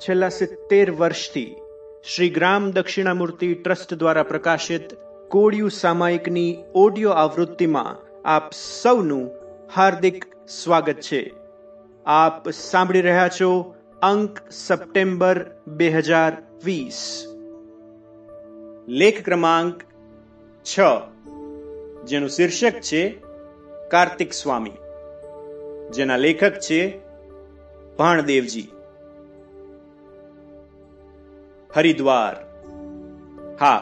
છેલ્લા 70 વર્ષથી શ્રી ગ્રામ દક્ષિણામૂર્તિ ટ્રસ્ટ દ્વારા પ્રકાશિત કોડિયું સામાયિકની ઓડિયો આવૃત્તિમાં આપ સૌનું હાર્દિક સ્વાગત છે. આપ સાંભળી રહ્યા છો અંક સપ્ટેમ્બર 2020. લેખ ક્રમાંક 6, જેનું શીર્ષક છે કાર્તિક સ્વામી, જેના લેખક છે ભાણદેવજી. હરિદ્વાર, હા,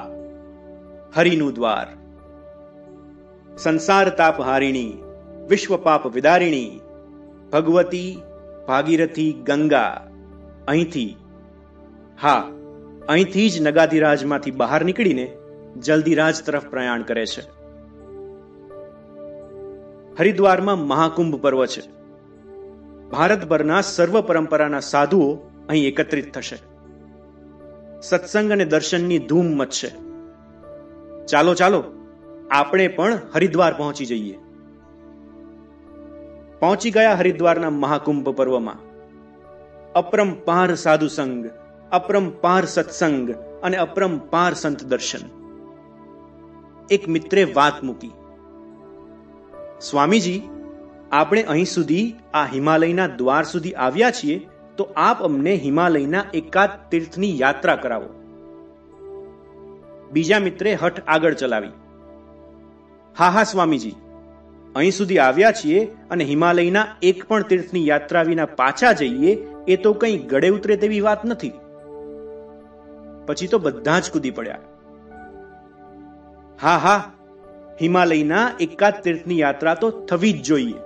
હરિનું દ્વાર. સંસાર તાપ હારિણી, વિશ્વ પાપ વિદારિણી, ભગવતી ભાગીરથી ગંગા અહીંથી, હા, અહીંથી જ નગાધિરાજમાંથી બહાર નીકળીને જલ્દીરાજ તરફ પ્રયાણ કરે છે. હરિદ્વારમાં મહાકુંભ પર્વ છે. ભારતભરના સર્વ પરંપરાના સાધુઓ અહીં એકત્રિત થશે. સત્સંગ અને દર્શનની ધૂમ મચશે. ચાલો ચાલો, આપણે પણ હરિદ્વાર પહોંચી જઈએ. પહોંચી ગયા હરિદ્વારના મહાકુંભ પર્વમાં. અપરંપાર સાધુ સંગ, અપરંપાર સત્સંગ અને અપરંપાર સંત દર્શન. એક મિત્રે વાત મૂકી, સ્વામીજી, આપણે અહીં સુધી આ હિમાલયના દ્વાર સુધી આવ્યા છીએ, તો આપ અમને હિમાલયના એકાદ તીર્થની યાત્રા કરાવો. બીજા મિત્રે હઠ આગળ ચલાવી, હા હા સ્વામીજી, અહીં સુધી આવ્યા છીએ અને હિમાલયના એક પણ તીર્થની યાત્રા વિના પાછા જઈએ એ તો કંઈ ગળે ઉતરે તેવી વાત નથી. પછી તો બધા જ કૂદી પડ્યા. હા હા, હિમાલયના એકાદ તીર્થની યાત્રા તો થવી જ જોઈએ.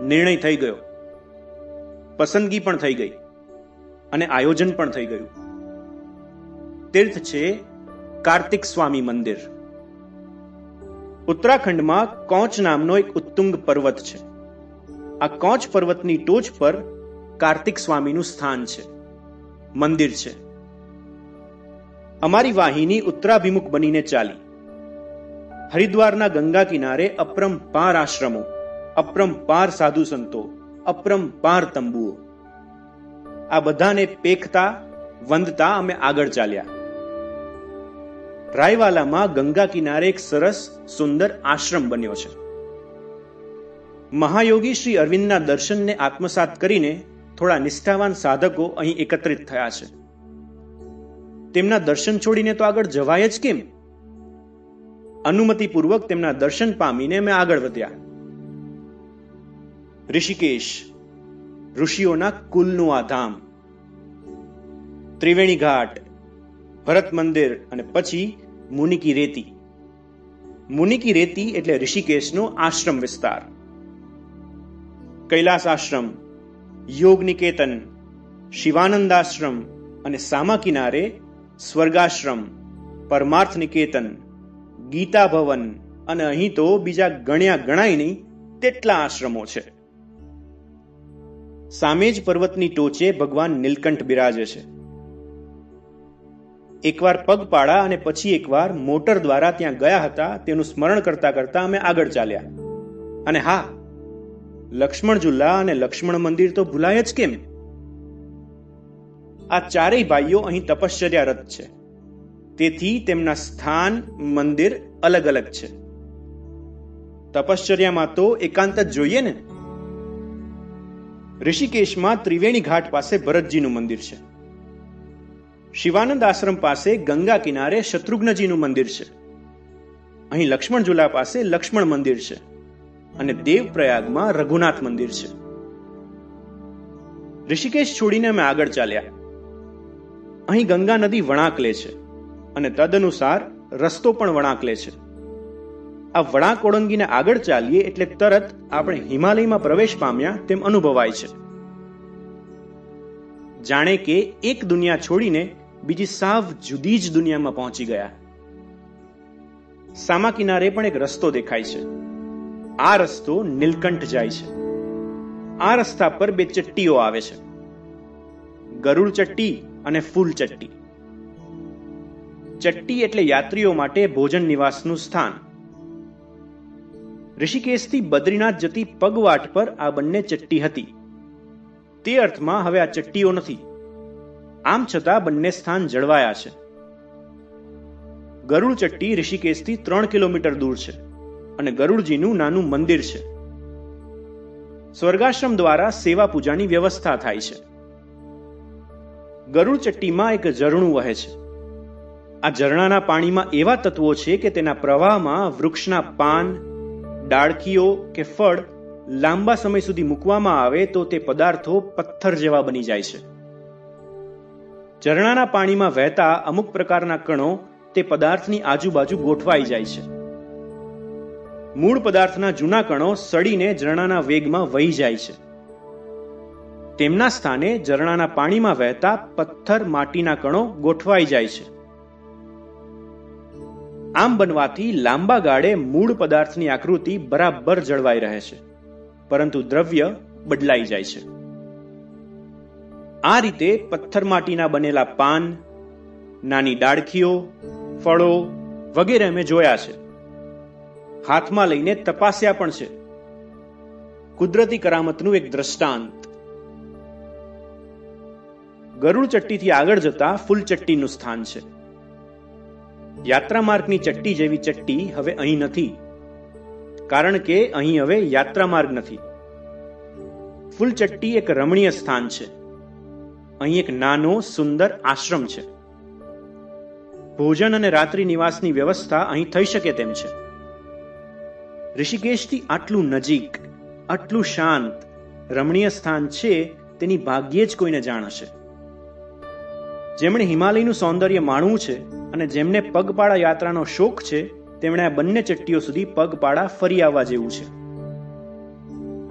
નિર્ણય થઈ ગયો, પસંદગી પણ થઈ ગઈ અને આયોજન પણ થઈ ગયું. તીર્થ છે કાર્તિક સ્વામી મંદિર. ઉત્તરાખંડમાં કોંચ નામનો એક ઉત્તુંગ પર્વત છે. આ કોંચ પર્વતની ટોચ પર કાર્તિક સ્વામીનું સ્થાન છે, મંદિર છે. અમારી વાહિની ઉત્તરાભિમુખ બનીને ચાલી. હરિદ્વારના ગંગા કિનારે અપરંપાર આશ્રમો, અપરંપાર સાધુ સંતો, અપરંપાર તંબુઓ, આ બધાને પેખતા વંદતા અમે આગળ ચાલ્યા. રાયવાલામાં ગંગા કિનારે એક સરસ સુંદર આશ્રમ બન્યો છે. મહાયોગી શ્રી અરવિંદના દર્શનને આત્મસાત કરીને થોડા નિષ્ઠાવાન સાધકો અહીં એકત્રિત થયા છે. તેમના દર્શન છોડીને તો આગળ જવાય જ કેમ? અનુમતિપૂર્વક તેમના દર્શન પામીને અમે આગળ વધ્યા. ઋષિકેશ, ઋષિઓના કુલનું આ ધામ. ત્રિવેણી ઘાટ, ભરત મંદિર અને પછી મુનિકી રેતી. મુનિકી રેતી એટલે ઋષિકેશનો આશ્રમ વિસ્તાર. કૈલાસ આશ્રમ, યોગ નિકેતન, શિવાનંદ આશ્રમ અને સામા કિનારે સ્વર્ગાશ્રમ, પરમાર્થ નિકેતન, ગીતા ભવન અને અહીં તો બીજા ગણ્યા ગણાય નહીં તેટલા આશ્રમો છે. સામે જ પર્વતની ટોચે ભગવાન નીલકંઠ બિરાજે છે. એકવાર પગપાળા અને પછી એકવાર મોટર દ્વારા ત્યાં ગયા હતા તેનું સ્મરણ કરતા કરતા અમે આગળ ચાલ્યા. અને હા, લક્ષ્મણ ઝુલા અને લક્ષ્મણ મંદિર તો ભૂલાય જ કેમ? આ ચારેય ભાઈઓ અહીં તપશ્ચર્યારત છે, તેથી તેમના સ્થાન મંદિર અલગ અલગ છે. તપશ્ચર્યામાં તો એકાંત જ જોઈએ ને. ઋષિકેશમાં ત્રિવેણી ઘાટ પાસે ભરતજીનું મંદિર છે. શિવાનંદ આશ્રમ પાસે ગંગા કિનારે શત્રુઘ્નજીનું મંદિર છે. અહીં લક્ષ્મણ ઝુલા પાસે લક્ષ્મણ મંદિર છે અને દેવપ્રયાગમાં રઘુનાથ મંદિર છે. ઋષિકેશ છોડીને અમે આગળ ચાલ્યા. અહીં ગંગા નદી વળાંક લે છે અને તદનુસાર રસ્તો પણ વળાંક લે છે. આ વળાંક ઓળંગીને આગળ ચાલીએ એટલે તરત આપણે હિમાલયમાં પ્રવેશ પામ્યા તેમ અનુભવાય છે. જાણે કે એક દુનિયા છોડીને બીજી સાવ જુદી જ દુનિયામાં પહોંચી ગયા. સામા કિનારે પણ એક રસ્તો દેખાય છે. આ રસ્તો નીલકંઠ જાય છે. આ રસ્તા પર બે ચટ્ટીઓ આવે છે, ગરુડ ચટ્ટી અને ફૂલ ચટ્ટી. ચટ્ટી એટલે યાત્રીઓ માટે ભોજન નિવાસનું સ્થાન. ઋષિકેશથી બદ્રીનાથ જતી પગવાટ પર આ બંને ચટ્ટી હતી. તે અર્થમાં હવે આ ચટ્ટીઓ નથી. આમ છતાં બંને સ્થાન જળવાયા છે. ગરુડ ચટ્ટી ઋષિકેશથી 3 કિલોમીટર દૂર છે અને ગરુડજીનું નાનું મંદિર છે. સ્વર્ગાશ્રમ દ્વારા સેવા પૂજાની વ્યવસ્થા થાય છે. ગરુડ ચટ્ટીમાં એક ઝરણું વહે છે. આ ઝરણાના પાણીમાં એવા તત્વો છે કે તેના પ્રવાહમાં વૃક્ષના પાન, ડાળખીઓ કે ફળ લાંબા સમય સુધી મૂકવામાં આવે તો તે પદાર્થો પથ્થર જેવા બની જાય છે. ઝરણાના પાણીમાં વહેતા અમુક પ્રકારના કણો તે પદાર્થની આજુબાજુ ગોઠવાઈ જાય છે. મૂળ પદાર્થના જૂના કણો સડીને ઝરણાના વેગમાં વહી જાય છે. તેમના સ્થાને ઝરણાના પાણીમાં વહેતા પથ્થર, માટીના કણો ગોઠવાઈ જાય છે. આમ બનવાથી લાંબા ગાળે મૂળ પદાર્થની આકૃતિ બરાબર જળવાઈ રહે છે, પરંતુ દ્રવ્ય બદલાઈ જાય છે. આ રીતે પથ્થર માટીના બનેલા પાન, નાની ડાળખીઓ, ફળો વગેરે અમે જોયા છે. હાથમાં લઈને તપાસ્યા પણ છે. કુદરતી કરામતનું એક દ્રષ્ટાંત. ગરુડ ચટ્ટીથી આગળ જતા ફૂલચટ્ટીનું સ્થાન છે. યાત્રા માર્ગની ચટ્ટી જેવી ચટ્ટી હવે અહીં નથી, કારણ કે અહીં હવે યાત્રા માર્ગ નથી. ફૂલચટ્ટી એક રમણીય સ્થાન છે. અહીં એક નાનો સુંદર આશ્રમ છે. ભોજન અને રાત્રિ નિવાસની વ્યવસ્થા અહીં થઈ શકે તેમ છે. ઋષિકેશથી આટલું નજીક, આટલું શાંત, રમણીય સ્થાન છે તેની ભાગ્યે જ કોઈને જાણ હશે. જેમણે હિમાલયનું સૌંદર્ય માણવું છે અને જેમને પગપાળા યાત્રાનો શોખ છે તેમણે આ બંને ચટ્ટીઓ સુધી પગપાળા ફરી આવવા જેવું છે.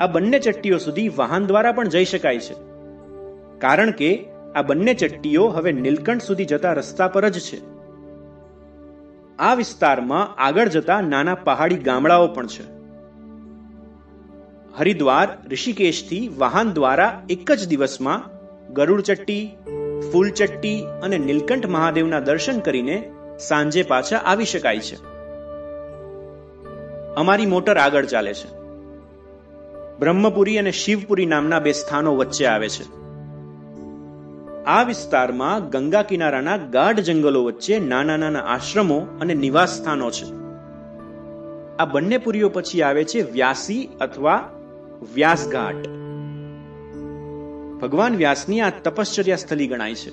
આ બંને ચટ્ટીઓ સુધી વાહન દ્વારા પણ જઈ શકાય છે, કારણ કે આ બંને ચટ્ટીઓ હવે નીલકંઠ સુધી જતા રસ્તા પર જ છે. આ વિસ્તારમાં આગળ જતા નાના પહાડી ગામડાઓ પણ છે. હરિદ્વાર ઋષિકેશથી વાહન દ્વારા એક જ દિવસમાં ગરુડ ચટ્ટી, ફૂલચટ્ટી અને નીલકંઠ મહાદેવના દર્શન કરીને સાંજે પાછા આવી શકાય છે. અમારી મોટર આગળ ચાલે છે. બ્રહ્મપુરી અને શિવપુરી નામના બે સ્થાનો વચ્ચે આવે છે. આ વિસ્તારમાં ગંગા કિનારાના ગાઢ જંગલો વચ્ચે નાના નાના આશ્રમો અને નિવાસ સ્થાનો છે. આ બંને પુરીઓ પછી આવે છે વ્યાસી અથવા વ્યાસઘાટ. ભગવાન વ્યાસની આ તપશ્ચર્યા સ્થલી ગણાય છે.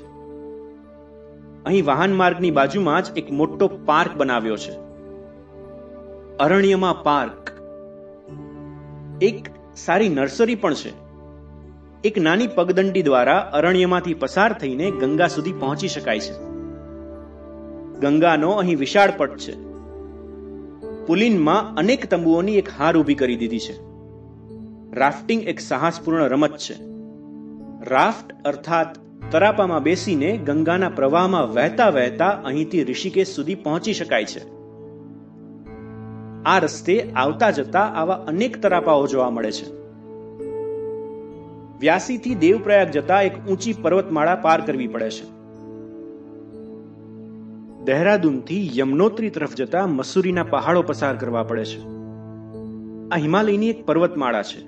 અહીં વાહન માર્ગની બાજુમાં જ એક મોટો પાર્ક બનાવ્યો છે, અરણ્યમાં પાર્ક. એક સારી નર્સરી પણ છે. એક નાની પગદંડી દ્વારા અરણ્યમાંથી પસાર થઈને ગંગા સુધી પહોંચી શકાય છે. ગંગાનો અહીં વિશાળ પટ છે. પુલિનમાં અનેક તંબુઓની એક હાર ઊભી કરી દીધી છે. રાફ્ટિંગ એક સાહસપૂર્ણ રમત છે. રાફ્ટ અર્થાત તરાપામાં બેસીને ગંગાના પ્રવાહમાં વહેતા વહેતા અહીંથી ઋષિકેશ સુધી પહોંચી શકાય છે. આ રસ્તે આવતા જતા આવા અનેક તરાપાઓ જોવા મળે છે. વ્યાસીથી દેવપ્રયાગ જતા એક ઊંચી પર્વતમાળા પાર કરવી પડે છે. દહેરાદૂનથી યમનોત્રી તરફ જતા મસૂરીના પહાડો પસાર કરવા પડે છે. આ હિમાલયની એક પર્વતમાળા છે.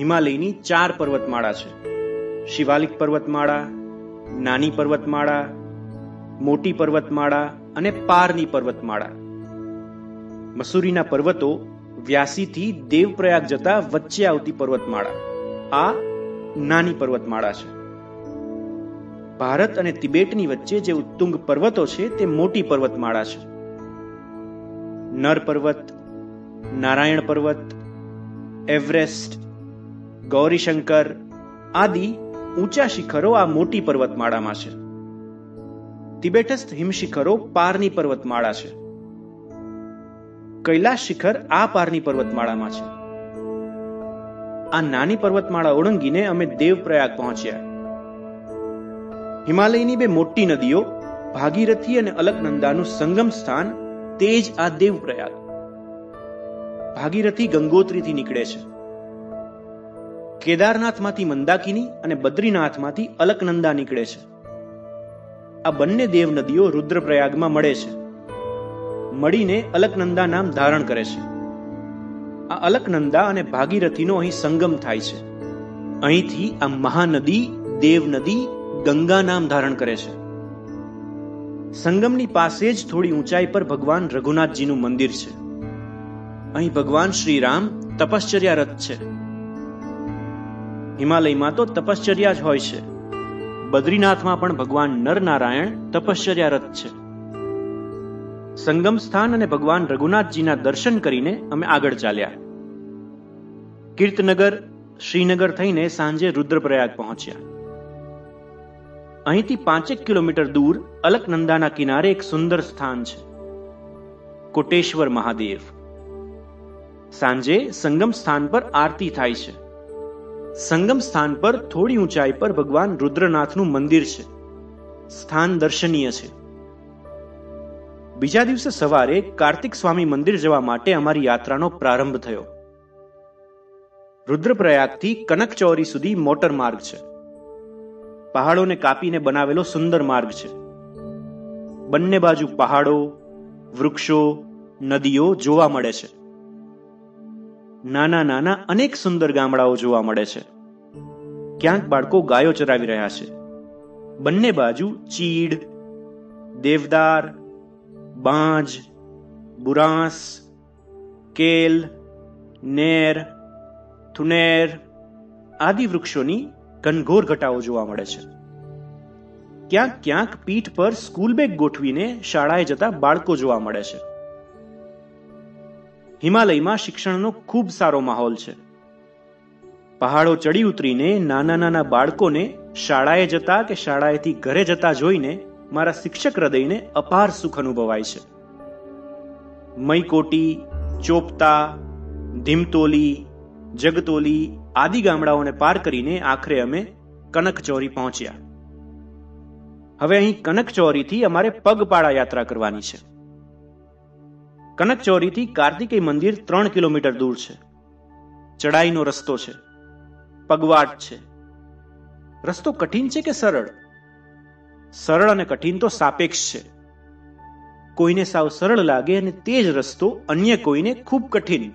હિમાલયની 4 પર્વતમાળા છે: શિવાલિક પર્વતમાળા, નાની પર્વતમાળા, મોટી પર્વતમાળા અને પારની પર્વતમાળા. મસૂરીના પર્વતો વ્યાસીથી દેવપ્રયાગ જતા વચ્ચે આવતી પર્વતમાળા. આ નાની પર્વતમાળા છે. ભારત અને તિબેટની વચ્ચે જે ઉત્તુંગ પર્વતો છે તે મોટી પર્વતમાળા છે. નર પર્વત, નારાયણ પર્વત, એવરેસ્ટ, ગૌરીશંકર આદિ ઊંચા શિખરો આ મોટી પર્વતમાળામાં છે. તિબેટસ્થ હિમશિખરો પારની પર્વતમાળા છે. કૈલાશ શિખર આ પારની પર્વતમાળામાં છે. આ નાની પર્વતમાળા ઓળંગીને અમે દેવપ્રયાગ પહોંચ્યા. હિમાલયની બે મોટી નદીઓ ભાગીરથી અને અલકનંદાનું સંગમ સ્થાન તે જ આ દેવપ્રયાગ. ભાગીરથી ગંગોત્રીથી નીકળે છે. કેદારનાથમાંથી મંદાકિની અને બદ્રીનાથમાંથી અલકનંદા નીકળે છે. આ બંને દેવ નદીઓ રુદ્રપ્રયાગમાં મળે છે. મળીને અલકનંદા નામ ધારણ કરે છે. આ અલકનંદા અને ભાગીરથીનો અહીં સંગમ થાય છે. અહીંથી આ મહાનદી દેવ નદી ગંગા નામ ધારણ કરે છે. સંગમની પાસે જ થોડી ઊંચાઈ પર ભગવાન રઘુનાથજીનું મંદિર છે. અહીં ભગવાન શ્રી રામ તપશ્ચર્યારત છે. હિમાલયમાં તો તપશ્ચર્યા જ હોય છે. બદ્રીનાથમાં પણ ભગવાન નરનારાયણ તપશ્ચર્યારત છે. સંગમ સ્થાન અને ભગવાન રઘુનાથજીના દર્શન કરીને અમે આગળ ચાલ્યા. કીર્તનગર, શ્રીનગર થઈને સાંજે રુદ્રપ્રયાગ પહોંચ્યા. અહીંથી 5 કિલોમીટર દૂર અલકનંદાના કિનારે એક સુંદર સ્થાન છે, કોટેશ્વર મહાદેવ. સાંજે સંગમ સ્થાન પર આરતી થાય છે. સંગમ સ્થાન પર થોડી ઊંચાઈ પર ભગવાન રુદ્રનાથનું મંદિર છે. સ્થાન દર્શનીય છે. બીજા દિવસે સવારે કાર્તિક સ્વામી મંદિર જવા માટે અમારી યાત્રાનો પ્રારંભ થયો. રુદ્રપ્રયાગથી કનકચૌરી સુધી મોટર માર્ગ છે. પહાડોને કાપીને બનાવેલો સુંદર માર્ગ છે. બંને બાજુ પહાડો, વૃક્ષો, નદીઓ જોવા મળે છે. નાના નાના અનેક સુંદર ગામડાઓ જોવા મળે છે. ક્યાંક બાળકો ગાયો ચરાવી રહ્યા છે. બંને બાજુ ચીડ, દેવદાર, બાંજ, બુરાંસ, કેલ, નેર, થુનેર આદિ વૃક્ષોની ઘનઘોર ઘટાઓ જોવા મળે છે. ક્યાંક ક્યાંક પીઠ પર સ્કૂલ બેગ ગોઠવીને શાળાએ જતા બાળકો જોવા મળે છે. હિમાલયમાં શિક્ષણનો ખૂબ સારો માહોલ છે. પહાડો ચડી ઉતરીને નાના નાના બાળકોને શાળાએ જતા કે શાળાએથી ઘરે જતા જોઈને મારા શિક્ષક હૃદયને અપાર સુખ અનુભવાય છે. મઈકોટી, ચોપતા, ધીમતોલી, જગતોલી આદિ ગામડાઓને પાર કરીને આખરે અમે કનકચૌરી પહોંચ્યા. હવે અહીં કનકચૌરીથી અમારે પગપાળા યાત્રા કરવાની છે. કનકચૌરીથી કાર્તિકેય મંદિર 3 કિલોમીટર દૂર છે. ચડાઈનો રસ્તો છે, પગવાટ છે. રસ્તો કઠિન છે કે સરળ? સરળ અને કઠિન તો સાપેક્ષ છે. કોઈને સાવ સરળ લાગે અને તે જ રસ્તો અન્ય કોઈને ખૂબ કઠિન.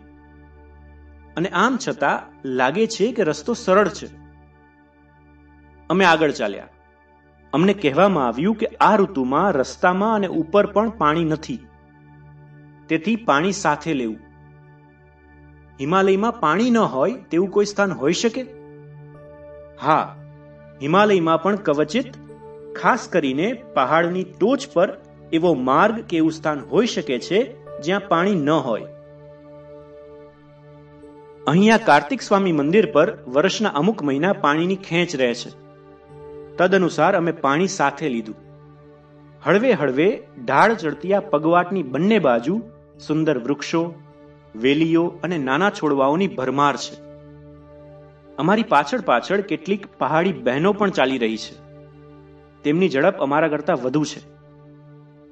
અને આમ છતાં લાગે છે કે રસ્તો સરળ છે. અમે આગળ ચાલ્યા. અમને કહેવામાં આવ્યું કે આ ઋતુમાં રસ્તામાં અને ઉપર પણ પાણી નથી, તેથી પાણી સાથે લેવું. હિમાલયમાં પાણી ન હોય તેવું કોઈ સ્થાન હોઈ શકે? હા, હિમાલયમાં પણ કવચિત, ખાસ કરીને પહાડની ટોચ પર એવો માર્ગ કે એવું સ્થાન હોઈ શકે છે જ્યાં પાણી ન હોય. અહીંયા કાર્તિક સ્વામી મંદિર પર વર્ષના અમુક મહિના પાણીની ખેંચ રહે છે. તદનુસાર અમે પાણી સાથે લીધું. હળવે હળવે ઢાળ ચડતી આ પગવાટની બંને બાજુ સુંદર વૃક્ષો, વેલીઓ અને નાના છોડવાઓની ભરમાર છે. અમારી પાછળ પાછળ કેટલીક પહાડી બહેનો પણ ચાલી રહી છે. તેમની ઝડપ અમારા કરતા વધુ છે.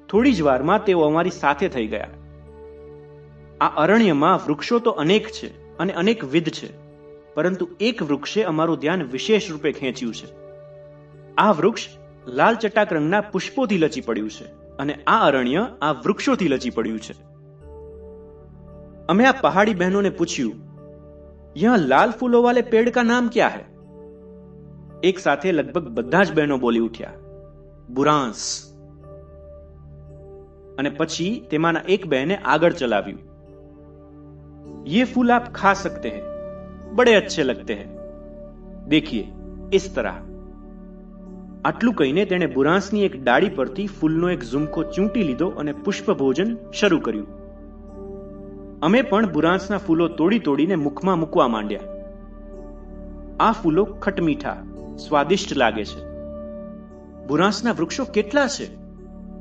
થોડી જ વારમાં તેઓ અમારી સાથે થઈ ગયા. આ અરણ્યમાં વૃક્ષો તો અનેક છે અને અનેકવિધ છે, પરંતુ એક વૃક્ષે અમારું ધ્યાન વિશેષ રૂપે ખેંચ્યું છે. આ વૃક્ષ લાલ ચટાક રંગના પુષ્પોથી લચી પડ્યું છે અને આ અરણ્ય આ વૃક્ષોથી લચી પડ્યું છે. અમે આ પહાડી બહેનોને પૂછ્યું, યહાં લાલ ફૂલો વાલે પેડ કા નામ ક્યા હૈ? એક સાથે લગભગ બધા જ બહેનો બોલી ઉઠ્યા, બુરાંસ. અને પછી તેમાંના એક બહેને આગળ ચલાવ્યું, ये फूल आप खा सकते हैं, बड़े अच्छे लगते हैं, देखिए इस तरह. આટલું કહીને તેણે બુરાંસની એક ડાળી પરથી ફૂલનો એક ઝુમકો ચૂંટી લીધો અને પુષ્પ ભોજન શરૂ કર્યું. અમે પણ બુરાંસના ફૂલો તોડી તોડીને મુખમાં મૂકવા માંડ્યા. આ ફૂલો ખટમીઠા, સ્વાદિષ્ટ લાગે છે. બુરાંસના વૃક્ષો કેટલા છે?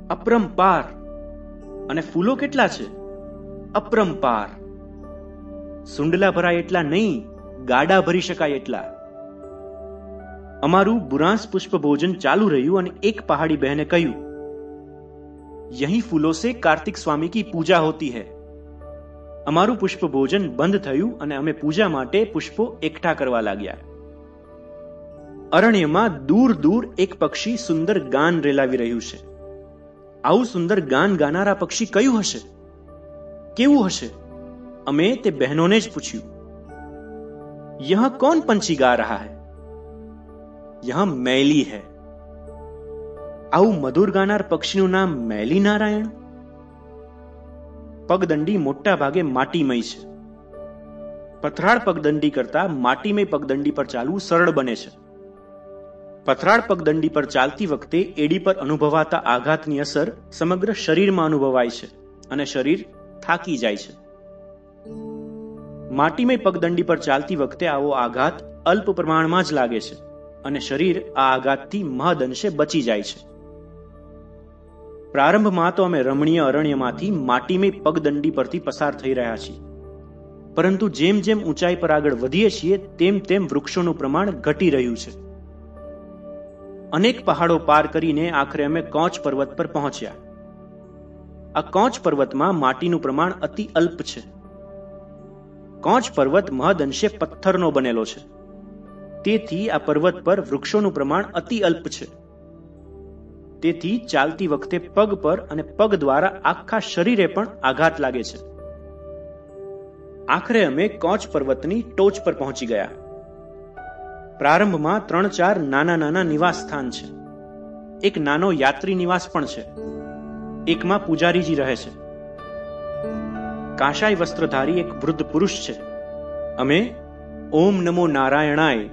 અપરંપાર. અને ફૂલો કેટલા છે? અપરંપાર. સુંડલા ભરાય એટલા નહીં, ગાડા ભરી શકાય એટલા. અમારું બુરાંસ પુષ્પ ભોજન ચાલુ રહ્યું અને એક પહાડી બહેને કહ્યું, યહીં ફૂલો સે કાર્તિક સ્વામી કી પૂજા હોતી હૈ. અમારું પુષ્પ ભોજન બંધ થયું અને અમે પૂજા માટે પુષ્પો એકઠા કરવા લાગ્યા. અરણ્યમાં દૂર દૂર એક પક્ષી સુંદર ગાન રેલાવી રહ્યું છે. આવું સુંદર ગાન ગાનારા પક્ષી કયું હશે? કેવું હશે? અમે તે બહેનોને જ પૂછ્યું. યહાં કોણ પંછી ગા રહા હૈ? યહાં मैली है. આવું મધુર ગાનાર પક્ષીનું નામ मैली નારાયણ? પગદંડી મોટા ભાગે માટીમય છે. પથરાળ પગદંડી કરતા માટીમય પગદંડી પર ચાલવું સરળ બને છે. પથરાળ પગદંડી પર ચાલતી વખતે એડી પર અનુભવાતા આઘાતની અસર સમગ્ર શરીરમાં અનુભવાય છે અને શરીર થાકી જાય છે. માટીમય પગદંડી પર ચાલતી વખતે આવો આઘાત અલ્પ પ્રમાણમાં જ લાગે છે અને શરીર આ આઘાતથી મહદઅંશે બચી જાય છે. પ્રારંભમાં તો અમે રમણીય અરણ્યમાંથી માટીમય પગદંડી પરથી પસાર થઈ રહ્યા છીએ, પરંતુ જેમ જેમ ઊંચાઈ પર આગળ વધીએ છીએ તેમ તેમ વૃક્ષોનું પ્રમાણ ઘટી રહ્યું છે. અનેક પહાડો પાર કરીને આખરે અમે કોંચ પર્વત પર પહોંચ્યા. આ કોંચ પર્વતમાં માટીનું પ્રમાણ અતિ અલ્પ છે. કોંચ પર્વત મહદઅંશે પથ્થરનો બનેલો છે, તેથી આ પર્વત પર વૃક્ષોનું પ્રમાણ અતિ અલ્પ છે. તેથી ચાલતી વખતે પગ પર અને પગ દ્વારા આખા શરીરે પણ આઘાત લાગે છે. આખરે અમે કોંચ પર્વતની ટોચ પર પહોંચી ગયા. પ્રારંભમાં 3-4 નાના નાના નિવાસ સ્થાન છે. એક નાનો યાત્રી નિવાસ પણ છે. એકમાં પૂજારીજી રહે છે. કાશાય વસ્ત્રધારી એક વૃદ્ધ પુરુષ છે. અમે ઓમ નમો નારાયણાય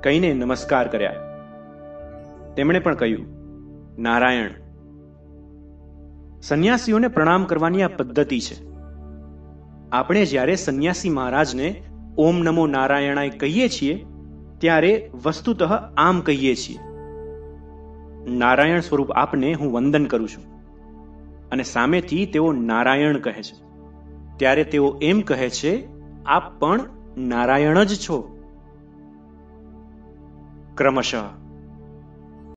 કહીને નમસ્કાર કર્યા. તેમણે પણ કહ્યું, નારાયણ. સંન્યાસીઓને પ્રણામ કરવાની આ પદ્ધતિ છે. આપણે જ્યારે સંન્યાસી મહારાજને ઓમ નમો નારાયણાય કહીએ છીએ ત્યારે વસ્તુતઃ આમ કહીએ છીએ, નારાયણ સ્વરૂપ આપને હું વંદન કરું છું. અને સામેથી તેઓ નારાયણ કહે છે ત્યારે તેઓ એમ કહે છે, આપ પણ નારાયણ જ છો. ક્રમશઃ